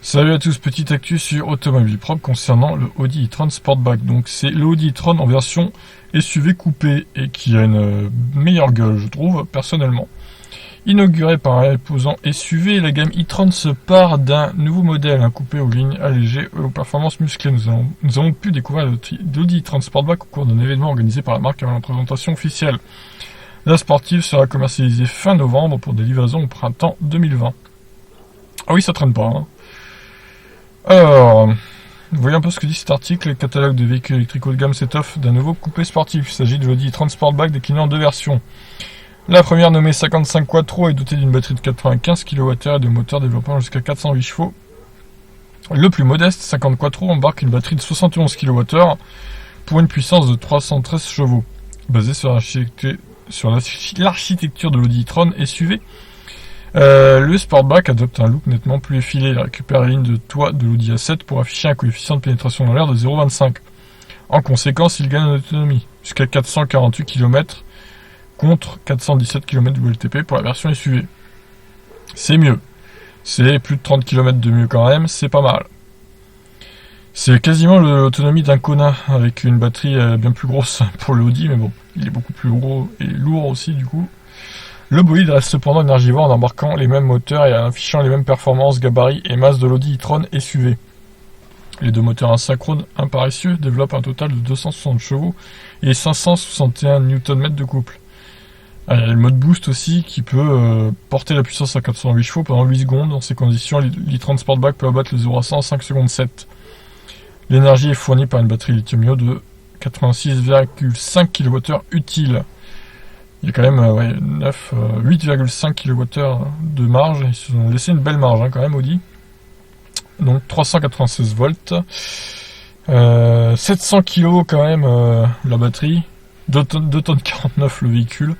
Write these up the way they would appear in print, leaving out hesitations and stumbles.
Salut à tous, petite actu sur Automobile Propre concernant le Audi e-tron Sportback. Donc c'est le Audi e-tron en version SUV coupé et qui a une meilleure gueule, je trouve, personnellement. Inauguré par un imposant SUV, la gamme e-tron se part d'un nouveau modèle, un coupé aux lignes allégées et aux performances musclées. Nous avons pu découvrir l'Audi e-tron Sportback au cours d'un événement organisé par la marque avant la présentation officielle. La sportive sera commercialisée fin novembre pour des livraisons au printemps 2020. Ah oui, ça traîne pas, hein. Alors, vous voyez un peu ce que dit cet article. Le catalogue de véhicules électriques haut de gamme s'étoffe d'un nouveau coupé sportif. Il s'agit de l'Audi e-tron Sportback décliné en deux versions. La première, nommée 55 Quattro, est dotée d'une batterie de 95 kWh et de moteur développant jusqu'à 408 chevaux. Le plus modeste, 50 Quattro, embarque une batterie de 71 kWh pour une puissance de 313 chevaux. Basée sur l'architecture de l'Audi e-tron SUV, le Sportback adopte un look nettement plus effilé. Il récupère la ligne de toit de l'Audi A7 pour afficher un coefficient de pénétration dans l'air de 0,25. En conséquence, il gagne en autonomie, jusqu'à 448 km contre 417 km WLTP pour la version SUV. C'est mieux. C'est plus de 30 km de mieux quand même, c'est pas mal. C'est quasiment l'autonomie d'un Kona, avec une batterie bien plus grosse pour l'Audi, mais bon, il est beaucoup plus gros et lourd aussi du coup. Le bolide reste cependant énergivore en embarquant les mêmes moteurs et en affichant les mêmes performances, gabarits et masses de l'Audi e-tron SUV. Les deux moteurs asynchrones imparessieux développent un total de 260 chevaux et 561 Nm de couple. Il y a le mode boost aussi qui peut porter la puissance à 408 chevaux pendant 8 secondes. Dans ces conditions, l'e-tron Sportback peut abattre le 0 à 100 en 5 secondes 7. L'énergie est fournie par une batterie lithium-ion de 86,5 kWh utile. Il y a quand même 8,5 kWh de marge. Ils se sont laissé une belle marge quand même, Audi. Donc 396 volts. 700 kg quand même la batterie. 2 tonnes 49 le véhicule.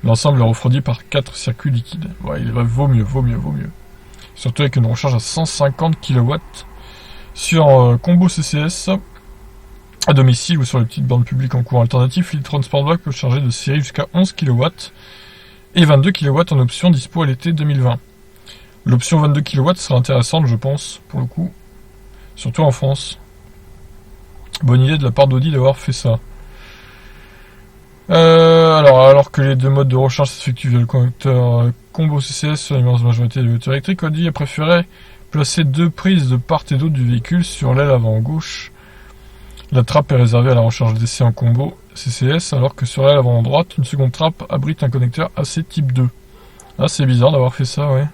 L'ensemble est refroidi par 4 circuits liquides. Ouais, vaut mieux. Surtout avec une recharge à 150 kW sur combo CCS. À domicile ou sur les petites bornes publiques en courant alternatif, l'e-tron Sportback peut charger de série jusqu'à 11 kW et 22 kW en option dispo à l'été 2020. L'option 22 kW sera intéressante, je pense, pour le coup, surtout en France. Bonne idée de la part d'Audi d'avoir fait ça. Alors que les deux modes de recharge s'effectuent via le connecteur combo CCS sur l'immense majorité des voitures électriques, Audi a préféré placer deux prises de part et d'autre du véhicule sur l'aile avant gauche. La trappe est réservée à la recharge d'essai en combo CCS, alors que sur l'aile avant droite, une seconde trappe abrite un connecteur AC type 2. Ah, c'est bizarre d'avoir fait ça, ouais.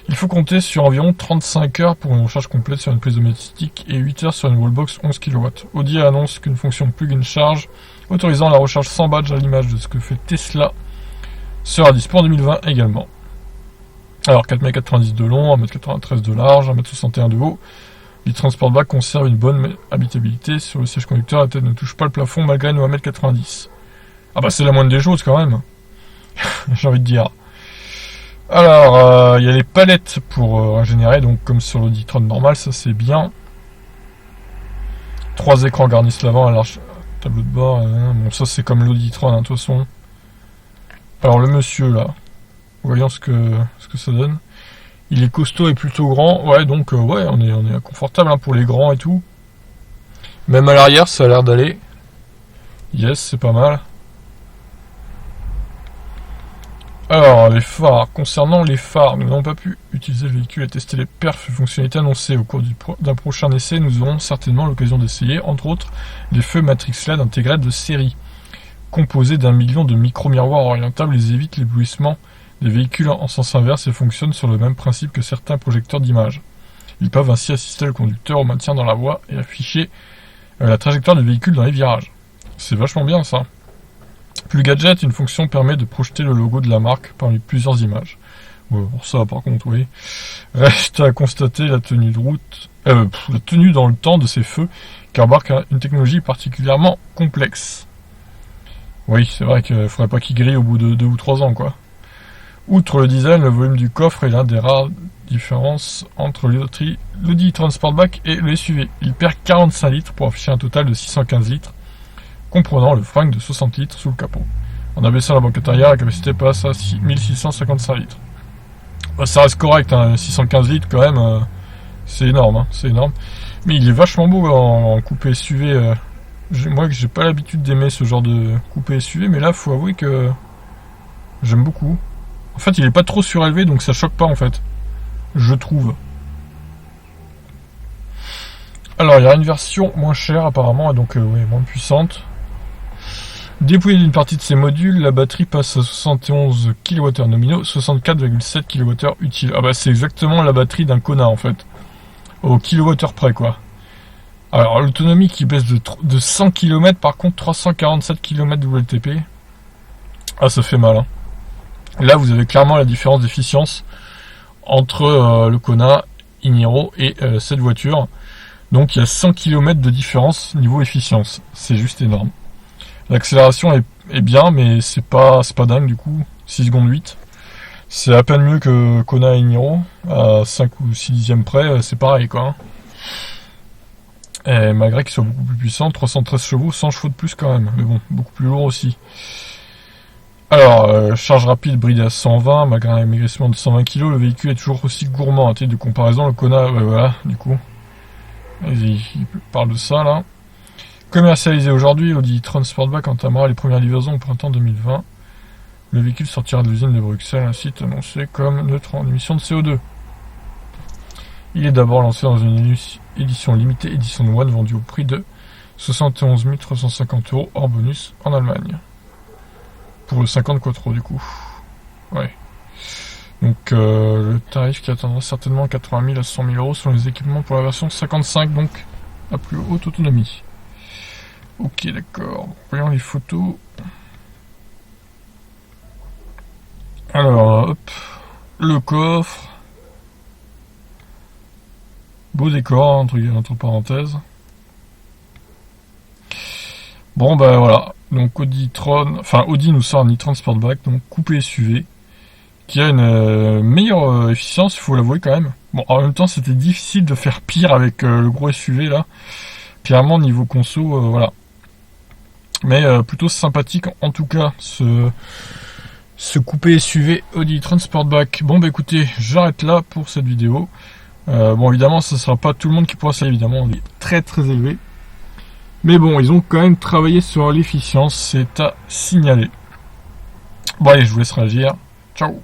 Il faut compter sur environ 35 heures pour une recharge complète sur une prise domestique et 8 heures sur une wallbox 11 kW. Audi annonce qu'une fonction plug-in charge autorisant la recharge sans badge à l'image de ce que fait Tesla sera dispo en 2020 également. Alors 4,90 m de long, 1,93 m de large, 1,61 m de haut. Le Sportback conserve une bonne habitabilité. Sur le siège conducteur, la tête ne touche pas le plafond malgré nos 1,90 m. Ah bah c'est la moindre des choses quand même. J'ai envie de dire. Alors, il y a les palettes pour régénérer, donc comme sur l'Audi e-tron normal, ça c'est bien. 3 écrans garnissent l'avant à large tableau de bord. Bon, ça c'est comme l'Audi e-tron, de toute façon. Alors le monsieur là, voyons ce que ça donne. Il est costaud et plutôt grand, ouais, donc ouais, on est confortable pour les grands et tout. Même à l'arrière, ça a l'air d'aller. Yes, c'est pas mal. Alors, les phares. Concernant les phares, nous n'avons pas pu utiliser le véhicule et tester les perfs et fonctionnalités annoncées. Au cours d'un prochain essai, nous aurons certainement l'occasion d'essayer, entre autres, les feux Matrix LED intégrés de série. Composés d'1 million de micro-miroirs orientables, ils évitent l'éblouissement des véhicules en sens inverse et fonctionnent sur le même principe que certains projecteurs d'image. Ils peuvent ainsi assister le conducteur au maintien dans la voie et afficher la trajectoire du véhicule dans les virages. C'est vachement bien ça. Plus gadget, une fonction permet de projeter le logo de la marque parmi plusieurs images. Ouais, pour ça par contre, oui. Reste à constater la tenue de route, la tenue dans le temps de ces feux qui embarque une technologie particulièrement complexe. Oui, c'est vrai qu'il ne faudrait pas qu'il grille au bout de 2 ou 3 ans, quoi. Outre le design, le volume du coffre est l'un des rares différences entre l'Audi e-tron Sportback et le SUV. Il perd 45 litres pour afficher un total de 615 litres, comprenant le fringue de 60 litres sous le capot. En abaissant la banquette arrière, la capacité passe à 1655 litres. Bah, ça reste correct, 615 litres quand même. C'est énorme, hein, c'est énorme. Mais il est vachement beau en coupé SUV. Moi, j'ai pas l'habitude d'aimer ce genre de coupé SUV, mais là, faut avouer que j'aime beaucoup. En fait, il est pas trop surélevé, donc ça choque pas, en fait. Je trouve. Alors, il y a une version moins chère, apparemment, et donc moins puissante. Dépouillée d'une partie de ses modules, la batterie passe à 71 kWh nominaux, 64,7 kWh utiles. Ah bah, c'est exactement la batterie d'un Kona, en fait. Au kilowattheure près, quoi. Alors, l'autonomie qui baisse de 100 km, par contre, 347 km WLTP. Ah, ça fait mal, hein. Là, vous avez clairement la différence d'efficience entre le Kona, Iniro et cette voiture. Donc, il y a 100 km de différence niveau efficience. C'est juste énorme. L'accélération est bien, mais c'est pas dingue, du coup. 6 secondes 8. C'est à peine mieux que Kona et Niro. À 5 ou 6 dixièmes près, c'est pareil, quoi. Et malgré qu'il soit beaucoup plus puissant, 313 chevaux, 100 chevaux de plus quand même. Mais bon, beaucoup plus lourd aussi. Alors, charge rapide bridée à 120, malgré un amaigrissement de 120 kg, le véhicule est toujours aussi gourmand. À titre de comparaison, le Kona, voilà, du coup. Il parle de ça, là. Commercialisé aujourd'hui, l'Audi e-tron Sportback entamera les premières livraisons au printemps 2020. Le véhicule sortira de l'usine de Bruxelles, un site annoncé comme neutre en émissions de CO2. Il est d'abord lancé dans une édition limitée, Edition One, vendue au prix de 71 350 € hors bonus en Allemagne. Pour le 50 Quattro, du coup. Ouais. Donc le tarif qui atteindra certainement 80 000 à 100 000 € sont les équipements pour la version 55, donc la plus haute autonomie. Ok, d'accord. Voyons les photos. Alors, hop. Le coffre. Beau décor, entre parenthèses. Bon, bah voilà. Donc Audi nous sort un e-tron Sportback, donc coupé SUV, qui a une meilleure efficience, il faut l'avouer quand même. Bon, en même temps, c'était difficile de faire pire avec le gros SUV là. Clairement, niveau conso, voilà. Mais plutôt sympathique en tout cas, ce coupé SUV Audi e-tron Sportback. Bon, bah écoutez, j'arrête là pour cette vidéo. Bon, évidemment, ce ne sera pas tout le monde qui pourra ça, évidemment, on est très très élevé. Mais bon, ils ont quand même travaillé sur l'efficience, c'est à signaler. Bon, allez, je vous laisse réagir. Ciao.